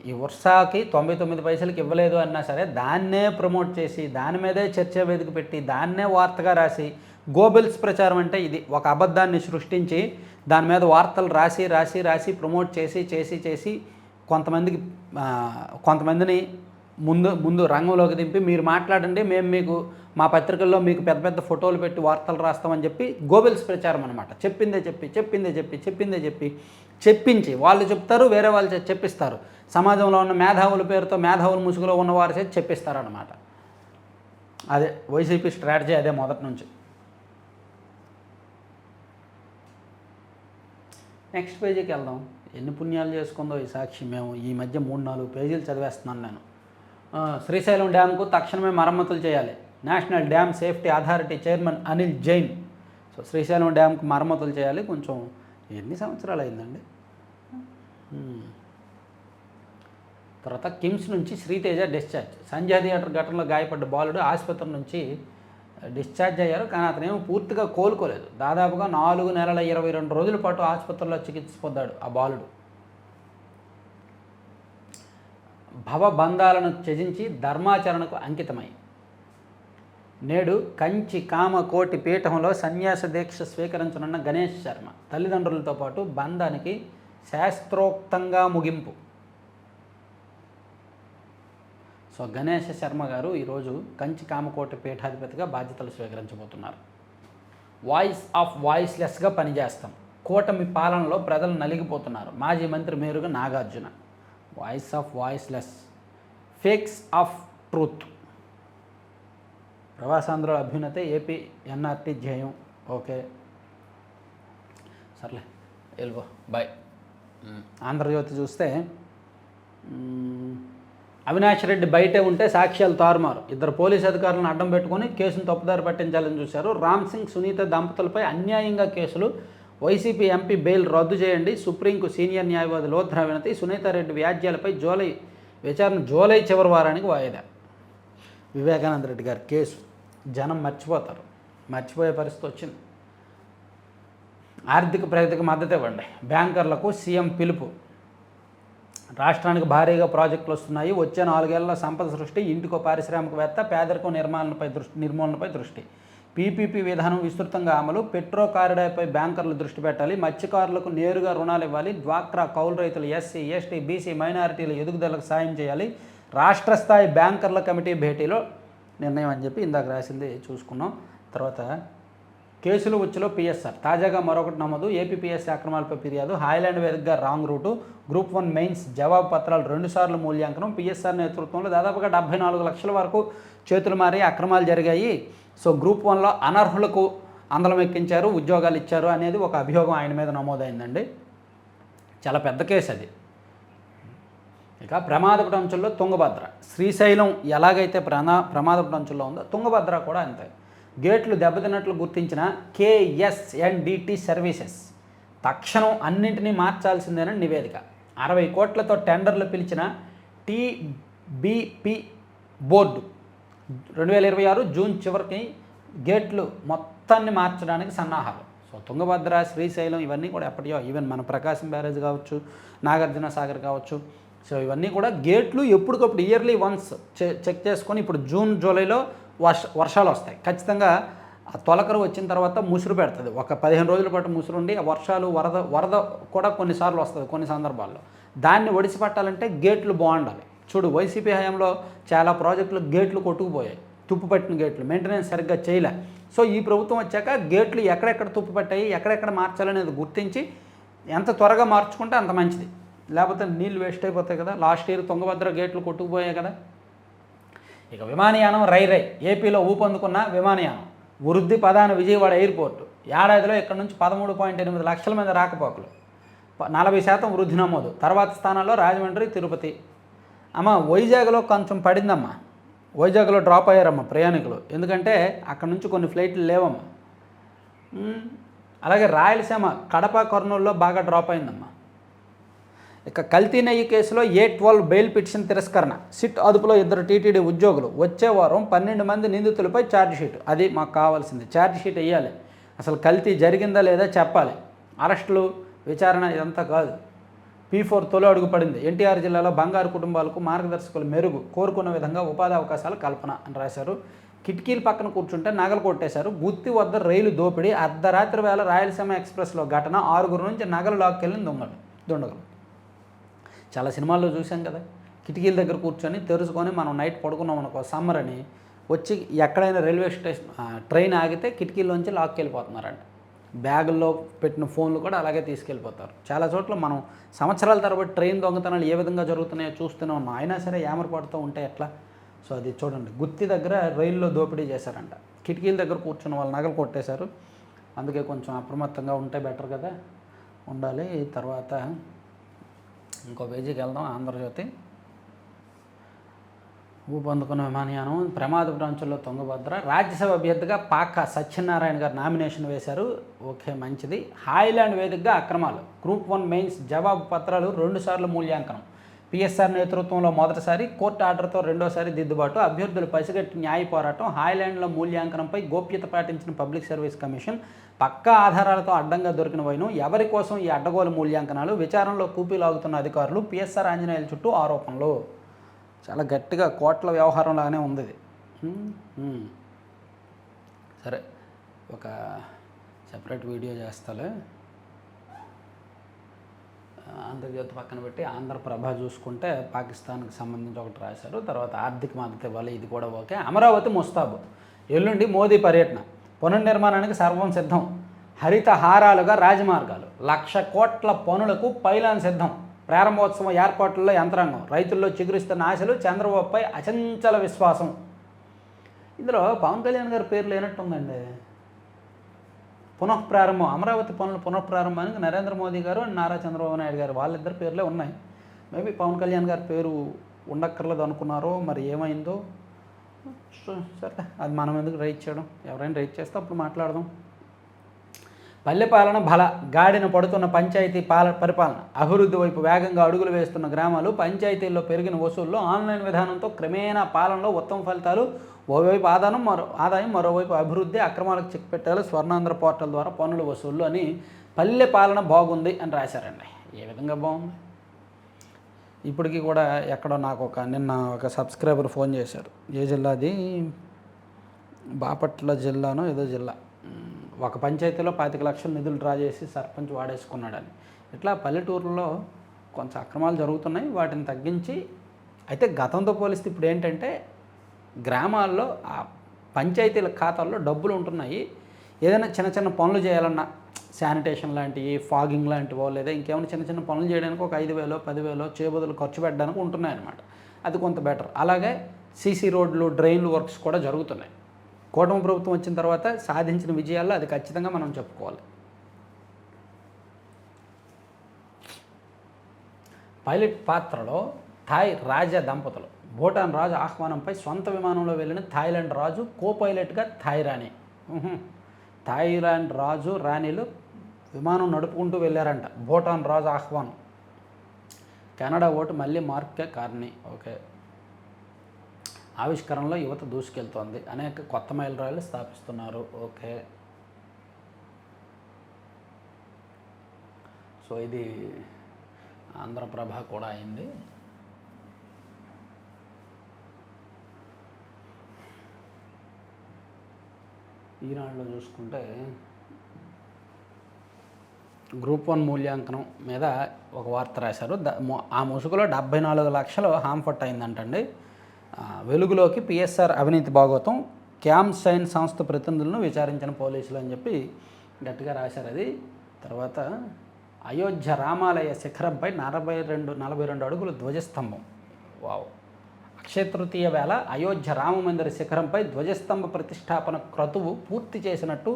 ఈ వర్షాకి 99 పైసలకి ఇవ్వలేదు అన్నా సరే దాన్నే ప్రమోట్ చేసి దాని మీదే చర్చా వేదిక పెట్టి దాన్నే వార్తగా రాసి, గోబెల్స్ ప్రచారం అంటే ఇది, ఒక అబద్ధాన్ని సృష్టించి దాని మీద వార్తలు రాసి రాసి రాసి ప్రమోట్ చేసి చేసి చేసి కొంతమందిని ముందు రంగంలోకి దింపి మీరు మాట్లాడండి, మేము మీకు మా పత్రికల్లో మీకు పెద్ద పెద్ద ఫోటోలు పెట్టి వార్తలు రాస్తామని చెప్పి గోబెల్స్ ప్రచారం అనమాట. చెప్పిందే చెప్పి చెప్పించి వాళ్ళు చెప్తారు, వేరే వాళ్ళు చెప్పిస్తారు. సమాజంలో ఉన్న మేధావుల పేరుతో మేధావుల ముసుగులో ఉన్నవారి చేసి చెప్పిస్తారనమాట. అదే వైసీపీ స్ట్రాటజీ, అదే మొదటి నుంచి. నెక్స్ట్ పేజీకి వెళ్దాం. ఎన్ని పుణ్యాలు చేసుకుందో ఈ సాక్షి. మేము ఈ మధ్య 3-4 పేజీలు చదివేస్తున్నాను నేను. శ్రీశైలం డ్యామ్కు తక్షణమే మరమ్మతులు చేయాలి. National dam safety authority chairman Anil Jain. So Srisailam డ్యామ్కు మరమ్మతులు చేయాలి. కొంచెం ఎన్ని సంవత్సరాలు అయిందండి. తర్వాత కిమ్స్ నుంచి శ్రీతేజ డిశ్చార్జ్. సంజయ్ థియేటర్ ఘటనలో గాయపడ్డ బాలుడు ఆసుపత్రి నుంచి డిశ్చార్జ్ అయ్యారు, కానీ అతనేమో పూర్తిగా కోలుకోలేదు. దాదాపుగా 4 నెలల 22 రోజుల పాటు ఆసుపత్రిలో చికిత్స పొందాడు ఆ బాలుడు. భవబంధాలను త్యజించి ధర్మాచరణకు అంకితమై నేడు కంచి కామకోటి పీఠంలో సన్యాస దీక్ష స్వీకరించనున్న గణేష్ శర్మ. తల్లిదండ్రులతో పాటు బంధానికి శాస్త్రోక్తంగా ముగింపు. సో గణేష్ శర్మ గారు ఈరోజు కంచి కామకోటి పీఠాధిపతిగా బాధ్యతలు స్వీకరించబోతున్నారు. వాయిస్ ఆఫ్ వాయిస్లెస్గా పనిచేస్తాం. కూటమి పాలనలో ప్రజలు నలిగిపోతున్నారు. మాజీ మంత్రి Meruga Nagarjuna. Voice of voiceless, fakes of truth. ప్రవాసాంధ్రుల అభ్యున్నతే ఏపీ ఎన్ఆర్టీ ధ్యేయం. ఓకే సర్లే, వెళ్ళిపో, బాయ్. ఆంధ్రజ్యోతి చూస్తే అవినాష్ రెడ్డి బయటే ఉంటే సాక్ష్యాలు తారుమారు. 2 పోలీసు అధికారులను అడ్డం పెట్టుకొని కేసును తప్పుదారి పట్టించాలని చూశారు. రామ్ సింగ్, సునీత దంపతులపై అన్యాయంగా కేసులు. వైసీపీ ఎంపీ బెయిల్ రద్దు చేయండి. సుప్రీంకు సీనియర్ న్యాయవాది లోధ్రా వినతి. సునీతారెడ్డి వ్యాజ్యాలపై విచారణ జూలై చివరి వారానికి వాయిదా. వివేకానంద రెడ్డి గారి కేసు జనం మర్చిపోయే పరిస్థితి వచ్చింది. ఆర్థిక ప్రగతికి మద్దతు ఇవ్వండి. బ్యాంకర్లకు సీఎం పిలుపు. రాష్ట్రానికి భారీగా ప్రాజెక్టులు వస్తున్నాయి. వచ్చే 4 ఏళ్ల సంపద సృష్టి, ఇంటికో పారిశ్రామికవేత్త, పేదరికం నిర్మూలనపై దృష్టి. పీపీపీ విధానం విస్తృతంగా అమలు. పెట్రో కారిడార్పై బ్యాంకర్లు దృష్టి పెట్టాలి. మత్స్యకారులకు నేరుగా రుణాలు ఇవ్వాలి. డ్వాక్రా, కౌలు రైతులు, ఎస్సీ, ఎస్టీ, బీసీ, మైనారిటీల ఎదుగుదలకు సాయం చేయాలి. రాష్ట్ర స్థాయి బ్యాంకర్ల కమిటీ భేటీలో నిర్ణయం అని చెప్పి ఇందాక రాసింది చూసుకున్నాం. తర్వాత కేసులు ఉచ్చులో పిఎస్ఆర్. తాజాగా మరొకటి నమోదు. ఏపీపీఎస్సీ అక్రమాలపై ఫిర్యాదు. హాయ్లాండ్ వేదికగా రాంగ్ రూటు. గ్రూప్ 1 మెయిన్స్ జవాబు పత్రాలు 2 సార్లు మూల్యాంకనం. పిఎస్ఆర్ నేతృత్వంలో దాదాపుగా 74 లక్షల వరకు చేతులు మారి అక్రమాలు జరిగాయి. సో గ్రూప్ 1లో అనర్హులకు అందలం ఎక్కించారు, ఉద్యోగాలు ఇచ్చారు అనేది ఒక అభియోగం ఆయన మీద నమోదైందండి. చాలా పెద్ద కేసు అది. ఇక ప్రమాదపు అంచుల్లో తుంగభద్ర. శ్రీశైలం ఎలాగైతే ప్రమాదపు అంచుల్లో ఉందో తుంగభద్ర కూడా అంతే. గేట్లు దెబ్బతిన్నట్లు గుర్తించిన కేఎస్ఎన్డిటి సర్వీసెస్ తక్షణం అన్నింటినీ మార్చాల్సిందేనని నివేదిక. 60 కోట్లతో టెండర్లు పిలిచిన టీబీపీ బోర్డు 2026 జూన్ చివరికి గేట్లు మొత్తాన్ని మార్చడానికి సన్నాహాలు. సో తుంగభద్ర, శ్రీశైలం ఇవన్నీ కూడా ఎప్పటియో, ఈవెన్ మన ప్రకాశం బ్యారేజ్ కావచ్చు, నాగార్జున సాగర్ కావచ్చు, సో ఇవన్నీ కూడా గేట్లు ఎప్పటికప్పుడు ఇయర్లీ వన్స్ చెక్ చేసుకొని, ఇప్పుడు జూన్ జూలైలో వర్షాలు వస్తాయి ఖచ్చితంగా. ఆ తొలకరు వచ్చిన తర్వాత ముసురు పెడుతుంది. ఒక 15 రోజుల పాటు ముసురు ఉండి ఆ వర్షాలు వరద కూడా కొన్నిసార్లు వస్తుంది కొన్ని సందర్భాల్లో. దాన్ని ఒడిసిపట్టాలంటే గేట్లు బాగుండాలి. చూడు, వైసీపీ హయాంలో చాలా ప్రాజెక్టులు గేట్లు కొట్టుకుపోయాయి. తుప్పు పట్టిన గేట్లు మెయింటెనెన్స్ సరిగ్గా చేయలే. సో ఈ ప్రభుత్వం వచ్చాక గేట్లు ఎక్కడెక్కడ తుప్పు పట్టాయి, ఎక్కడెక్కడ మార్చాలనేది గుర్తించి ఎంత త్వరగా మార్చుకుంటే అంత మంచిది. లేకపోతే నీళ్ళు వేస్ట్ అయిపోతాయి కదా. లాస్ట్ ఇయర్ తుంగభద్ర గేట్లు కొట్టుకుపోయాయి కదా. ఇక విమానయానం రై ఏపీలో ఊపందుకున్న విమానయానం. వృద్ధి ప్రధాన విజయవాడ ఎయిర్పోర్టు ఏడాదిలో ఇక్కడ నుంచి 13.8 లక్షల మంది రాకపోకలు, 40% వృద్ధి నమోదు. తర్వాత స్థానాల్లో రాజమండ్రి, తిరుపతి. అమ్మ వైజాగ్లో కొంచెం పడిందమ్మా, వైజాగ్లో డ్రాప్ అయ్యారమ్మ ప్రయాణికులు, ఎందుకంటే అక్కడ నుంచి కొన్ని ఫ్లైట్లు లేవమ్మా. అలాగే రాయలసీమ కడప, కర్నూలులో బాగా డ్రాప్ అయిందమ్మా. ఇక కల్తీ నెయ్యి కేసులో A12 బెయిల్ పిటిషన్ తిరస్కరణ, సిట్ అదుపులో 2 టీటీడీ ఉద్యోగులు, వచ్చే వారం 12 మంది నిందితులపై ఛార్జ్షీట్. అది మాకు కావాల్సింది, ఛార్జ్షీట్ వేయాలి, అసలు కల్తీ జరిగిందా లేదా చెప్పాలి. అరెస్టులు, విచారణ ఇదంతా కాదు. P4 తొలి అడుగు పడింది. ఎన్టీఆర్ జిల్లాలో బంగారు కుటుంబాలకు మార్గదర్శకులు మెరుగు, కోరుకున్న విధంగా ఉపాధి అవకాశాల కల్పన అని రాశారు. కిటికీల పక్కన కూర్చుంటే నగలు కొట్టేశారు. గుత్తి వద్ద రైలు దోపిడీ, అర్ధరాత్రి వేళ రాయలసీమ ఎక్స్ప్రెస్లో ఘటన, 6 నుంచి నగలు లాక్కెళ్ళిన దుండగులు. చాలా సినిమాల్లో చూసాం కదా, కిటికీల దగ్గర కూర్చొని తెరుచుకొని మనం నైట్ పడుకున్నాం అనుకో సమ్మర్ అని, వచ్చి ఎక్కడైనా రైల్వే స్టేషన్ ట్రైన్ ఆగితే కిటికీల్లోంచి లాక్కెళ్ళిపోతున్నారంట. బ్యాగుల్లో పెట్టిన ఫోన్లు కూడా అలాగే తీసుకెళ్ళిపోతారు. చాలా చోట్ల మనం సంవత్సరాల తరబడి ట్రైన్ దొంగతనాలు ఏ విధంగా జరుగుతున్నాయో చూస్తూనే ఉన్నాం, అయినా సరే ఏమరపడుతూ ఉంటే ఎట్లా. సో అది చూడండి, గుత్తి దగ్గర రైల్లో దోపిడీ చేశారంట, కిటికీల దగ్గర కూర్చున్న వాళ్ళు నగలు కొట్టేశారు. అందుకే కొంచెం అప్రమత్తంగా ఉంటే బెటర్ కదా, ఉండాలి. తర్వాత ఇంకో పేజీకి వెళ్దాం. ఆంధ్రజ్యోతి, ఊపందుకున్న విమానయానం ప్రమాద ప్రాంతంలో తుంగభద్ర, రాజ్యసభ అభ్యర్థిగా పాక సత్యనారాయణ గారు నామినేషన్ వేశారు. ఓకే, మంచిది. హాయ్లాండ్ వేదికగా అక్రమాలు, గ్రూప్ 1 మెయిన్స్ జవాబు పత్రాలు 2 సార్లు మూల్యాంకనం, పిఎస్ఆర్ నేతృత్వంలో మొదటిసారి, కోర్టు ఆర్డర్తో రెండోసారి దిద్దుబాటు, అభ్యర్థులు పసిగట్టి న్యాయ పోరాటం, హాయ్లాండ్లో మూల్యాంకనంపై గోప్యత పాటించిన పబ్లిక్ సర్వీస్ కమిషన్, పక్కా ఆధారాలతో అడ్డంగా దొరికిన వైను, ఎవరి కోసం ఈ అడ్డగోలు మూల్యాంకనాలు, విచారణలో కూపీలాగుతున్న అధికారులు, పిఎస్ఆర్ ఆంజనేయుల చుట్టూ ఆరోపణలు. చాలా గట్టిగా కోట్ల వ్యవహారంలాగానే ఉంది ఇది. సరే, ఒక సెపరేట్ వీడియో చేస్తాలే. ఆంధ్రజ్యోతి పక్కన పెట్టి ఆంధ్రప్రభ చూసుకుంటే పాకిస్తాన్కి సంబంధించి ఒకటి రాశారు. తర్వాత ఆర్థిక మద్దతు ఇవ్వాలి, ఇది కూడా ఓకే. అమరావతి ముస్తాబు, ఎల్లుండి మోదీ పర్యటన, పునర్నిర్మాణానికి సర్వం సిద్ధం, హరిత హారాలుగా రాజమార్గాలు, 1,00,000 కోట్ల పనులకు పైలాన్ సిద్ధం, ప్రారంభోత్సవం ఏర్పాట్లలో యంత్రాంగం, రైతుల్లో చిగురిస్తున్న ఆశలు, చంద్రబాబుపై అచంచల విశ్వాసం. ఇందులో పవన్ కళ్యాణ్ గారి పేరు లేనట్టుందండి. పునఃప్రారంభం, అమరావతి పనుల పునఃప్రారంభానికి నరేంద్ర మోదీ గారు అండ్ నారా చంద్రబాబు నాయుడు గారు వాళ్ళిద్దరు పేర్లే ఉన్నాయి. మేబీ పవన్ కళ్యాణ్ గారి పేరు ఉండక్కర్లేదు అనుకున్నారో మరి ఏమైందో. సరే, అది మనం ఎందుకు రైట్ చేయడం, ఎవరైనా రైట్ చేస్తే అప్పుడు మాట్లాడదాం. పల్లె పాలన బల, గాడిన పడుతున్న పంచాయతీ పరిపాలన, అభివృద్ధి వైపు వేగంగా అడుగులు వేస్తున్న గ్రామాలు, పంచాయతీల్లో పెరిగిన వసూళ్లు, ఆన్లైన్ విధానంతో క్రమేణా పాలనలో ఉత్తమ ఫలితాలు, ఓవైపు ఆదాయం మరోవైపు అభివృద్ధి, అక్రమాలకు చెక్ పెట్టాలి, స్వర్ణాంధ్ర పోర్టల్ ద్వారా పన్నుల వసూళ్లు అని పల్లె పాలన బాగుంది అని రాశారండి. ఏ విధంగా బాగుంది? ఇప్పటికీ కూడా ఎక్కడో నాకు నిన్న ఒక సబ్స్క్రైబర్ ఫోన్ చేశారు. ఏ జిల్లాది, బాపట్ల జిల్లానో ఏదో జిల్లా, ఒక పంచాయతీలో 25 లక్షల నిధులు డ్రా చేసి సర్పంచ్ వాడేసుకున్నాడని. ఇట్లా పల్లెటూరులో కొంచెం అక్రమాలు జరుగుతున్నాయి, వాటిని తగ్గించి. అయితే గతంతో పోలిస్తే ఇప్పుడు ఏంటంటే గ్రామాల్లో ఆ పంచాయతీల ఖాతాల్లో డబ్బులు ఉంటున్నాయి. ఏదైనా చిన్న చిన్న పనులు చేయాలన్నా, శానిటేషన్ లాంటివి, ఫాగింగ్ లాంటివో, లేదా ఇంకేమైనా చిన్న చిన్న పనులు చేయడానికి ఒక 5,000 10,000 చేబదులు ఖర్చు పెట్టడానికి ఉంటున్నాయన్నమాట. అది కొంత బెటర్. అలాగే సీసీ రోడ్లు, డ్రైన్లు వర్క్స్ కూడా జరుగుతున్నాయి. కూటమి ప్రభుత్వం వచ్చిన తర్వాత సాధించిన విజయాల్లో అది ఖచ్చితంగా మనం చెప్పుకోవాలి. పైలట్ పాత్రలో థాయ్ రాజా దంపతులు, భూటాన్ రాజు ఆహ్వానంపై సొంత విమానంలో వెళ్ళిన థాయిలాండ్ రాజు, కో పైలట్గా థాయ్ రాణి. థాయిలాండ్ రాజు రాణిలు విమానం నడుపుకుంటూ వెళ్ళారంట. భూటాన్ రాజు ఆహ్వానం. కెనడా ఓటు మళ్ళీ మార్కే కారణి. ఓకే, ఆవిష్కరణలో యువత దూసుకెళ్తోంది, అనేక కొత్త మైలురాయిలు స్థాపిస్తున్నారు. ఓకే, సో ఇది ఆంధ్రప్రభ కూడా అయింది. ఈనాడులో చూసుకుంటే గ్రూప్ 1 మూల్యాంకనం మీద ఒక వార్త రాశారు. ఆ ముసుగులో 74 లక్షలు హాంఫర్ట్ అయిందంటండి. వెలుగులోకి పిఎస్ఆర్ అవినీతి భాగోతం, క్యామ్ సైన్ సంస్థ ప్రతినిధులను విచారించిన పోలీసులు అని చెప్పి గట్టిగా రాశారు. అది తర్వాత అయోధ్య రామాలయ శిఖరంపై 42 అడుగుల ధ్వజస్తంభం. వావ్, అక్షయ తృతీయ వేళ అయోధ్య రామమందిర శిఖరంపై ధ్వజస్తంభ ప్రతిష్టాపన క్రతువు పూర్తి చేసినట్టు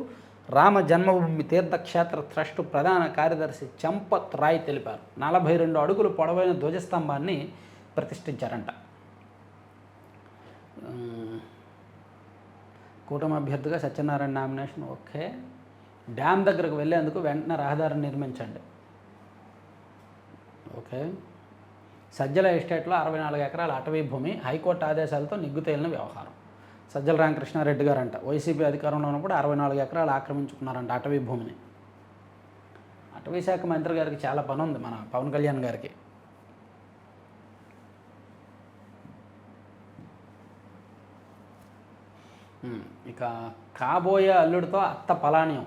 రామ జన్మభూమి తీర్థక్షేత్ర ట్రస్టు ప్రధాన కార్యదర్శి చంపత్ రాయ్ తెలిపారు. 42 అడుగులు పొడవైన ధ్వజస్తంభాన్ని ప్రతిష్ఠించారంట. కూటమి అభ్యర్థిగా సత్యనారాయణ నామినేషన్ ఓకే. డ్యామ్ దగ్గరకు వెళ్ళేందుకు వెంటనే రహదారిని నిర్మించండి. ఓకే. సజ్జల ఎస్టేట్లో 64 ఎకరాల అటవీ భూమి హైకోర్టు ఆదేశాలతో నిగ్గుతేలిన వ్యవహారం. సజ్జల రామకృష్ణారెడ్డి గారంట వైసీపీ అధికారంలో ఉన్నప్పుడు 64 ఎకరాలు ఆక్రమించుకున్నారంట అటవీ భూమిని. అటవీ శాఖ మంత్రి గారికి చాలా పని ఉంది మన పవన్ కళ్యాణ్ గారికి. ఇక కాబోయే అల్లుడితో అత్త పలాయనం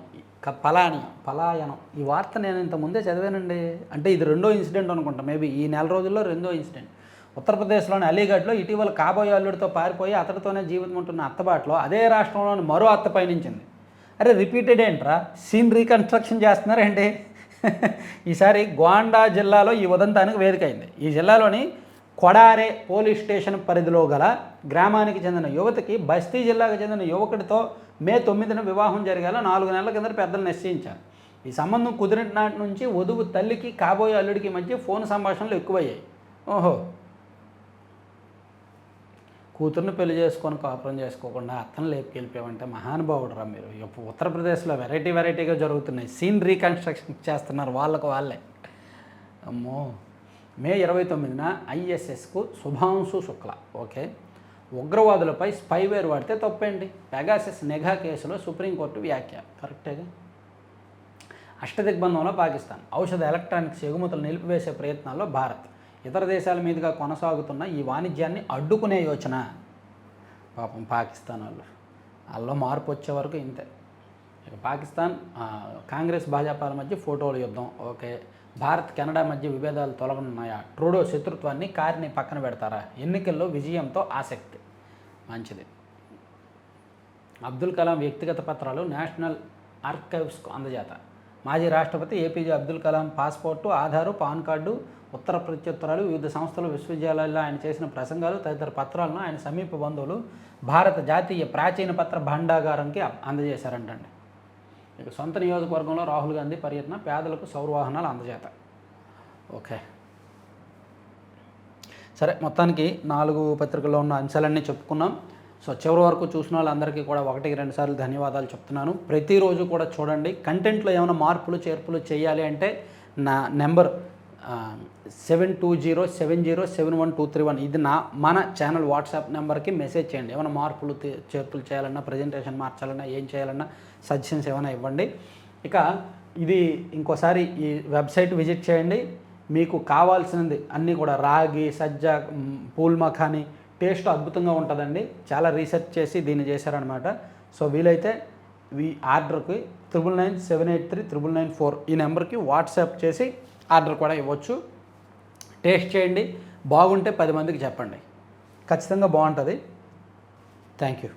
ఈ వార్త నేను ఇంతకుముందే చదివానండి. అంటే ఇది రెండో ఇన్సిడెంట్ అనుకుంటా, మేబీ ఈ నెల రోజుల్లో రెండో ఇన్సిడెంట్. ఉత్తరప్రదేశ్లోని అలీగఢ్లో ఇటీవల కాబోయే అల్లుడితో పారిపోయి అతడితోనే జీవితం ఉంటున్న అత్తబాట్లో అదే రాష్ట్రంలోని మరో అత్త పయనించింది. అరే రిపీటెడ్ ఏంట్రా, సీన్ రీకన్స్ట్రక్షన్ చేస్తున్నారండి. ఈసారి గోండా జిల్లాలో ఈ ఉదంతానికి వేదికైంది. ఈ జిల్లాలోని కొడారే పోలీస్ స్టేషన్ పరిధిలో గల గ్రామానికి చెందిన యువతికి బస్తీ జిల్లాకు చెందిన యువకుడితో మే 9న వివాహం జరిగేలా 4 నెలల కింద పెద్దలు నిశ్చయించారు. ఈ సంబంధం కుదిరిన నాటి నుంచి వధువు తల్లికి కాబోయే అల్లుడికి మధ్య ఫోన్ సంభాషణలు ఎక్కువయ్యాయి. ఓహో, కూతుర్ని పెళ్లి చేసుకొని కాపురం చేసుకోకుండా అత్తను లేపుకెళ్ళిపోయామంటే మహానుభావుడు రా మీరు. ఉత్తరప్రదేశ్లో వెరైటీగా జరుగుతున్నాయి. సీన్ రీకన్స్ట్రక్షన్ చేస్తున్నారు వాళ్ళే. అమ్మో. మే 29న ఐఎస్ఎస్కు శుభాంశు శుక్ల ఓకే. ఉగ్రవాదులపై స్పైవేర్ వాడితే తప్పేంటి? పెగాసస్ నిఘా కేసులో సుప్రీంకోర్టు వ్యాఖ్య కరెక్టేగా. అష్టదిగ్బంధంలో పాకిస్తాన్ ఔషధ ఎలక్ట్రానిక్స్ ఎగుమతులు నిలిపివేసే ప్రయత్నాల్లో భారత్ ఇతర దేశాల మీదుగా కొనసాగుతున్న ఈ వాణిజ్యాన్ని అడ్డుకునే యోచన. పాపం పాకిస్తాన్ వాళ్ళలో మార్పు వచ్చే వరకు ఇంతే. ఇక పాకిస్తాన్ కాంగ్రెస్ భాజపాల మధ్య ఫోటోల యుద్ధం ఓకే. భారత్ కెనడా మధ్య విభేదాలు తొలగనున్నాయా? ట్రూడో శత్రుత్వాన్ని కారిని పక్కన పెడతారా? ఎన్నికల్లో విజయంతో ఆసక్తి. మంచిది. అబ్దుల్ కలాం వ్యక్తిగత పత్రాలు నేషనల్ ఆర్కైవ్స్కు అందజేత. మాజీ రాష్ట్రపతి APJ Abdul Kalam passport, Aadhaar, pan card, ఉత్తర ప్రత్యుత్తరాలు, వివిధ సంస్థలు, విశ్వవిద్యాలయాల్లో ఆయన చేసిన ప్రసంగాలు తదితర పత్రాలను ఆయన సమీప బంధువులు భారత జాతీయ ప్రాచీన పత్ర భాండాగారంకి అందజేశారంటండి. ఇక సొంత నియోజకవర్గంలో రాహుల్ గాంధీ పర్యటన, పేదలకు సౌరవాహనాలు అందజేత. ఓకే సరే, మొత్తానికి 4 పత్రికల్లో ఉన్న అంశాలన్నీ చెప్పుకున్నాం. సో చివరి వరకు చూసిన వాళ్ళందరికీ కూడా 1-2 సార్లు ధన్యవాదాలు చెప్తున్నాను. ప్రతిరోజు కూడా చూడండి. కంటెంట్లో ఏమైనా మార్పులు చేర్పులు చేయాలి అంటే నా నెంబర్ 7207071231 ఇది మన ఛానల్ వాట్సాప్ నెంబర్కి మెసేజ్ చేయండి. ఏమైనా మార్పులు చేర్పులు చేయాలన్నా, ప్రజెంటేషన్ మార్చాలన్నా, ఏం చేయాలన్నా సజెషన్స్ ఏమైనా ఇవ్వండి. ఇక ఇది ఇంకోసారి ఈ వెబ్సైట్ విజిట్ చేయండి. మీకు కావాల్సినది అన్నీ కూడా రాగి, సజ్జ, పూల్ మఖానీ టేస్ట్ అద్భుతంగా ఉంటుందండి. చాలా రీసెర్చ్ చేసి దీన్ని చేశారనమాట. సో వీలైతే ఈ ఆర్డర్కి 9997839994 ఈ నెంబర్కి వాట్సాప్ చేసి ఆర్డర్ కూడా ఇవ్వచ్చు. టేస్ట్ చేయండి, బాగుంటే 10 మందికి చెప్పండి. ఖచ్చితంగా బాగుంటుంది. Thank you.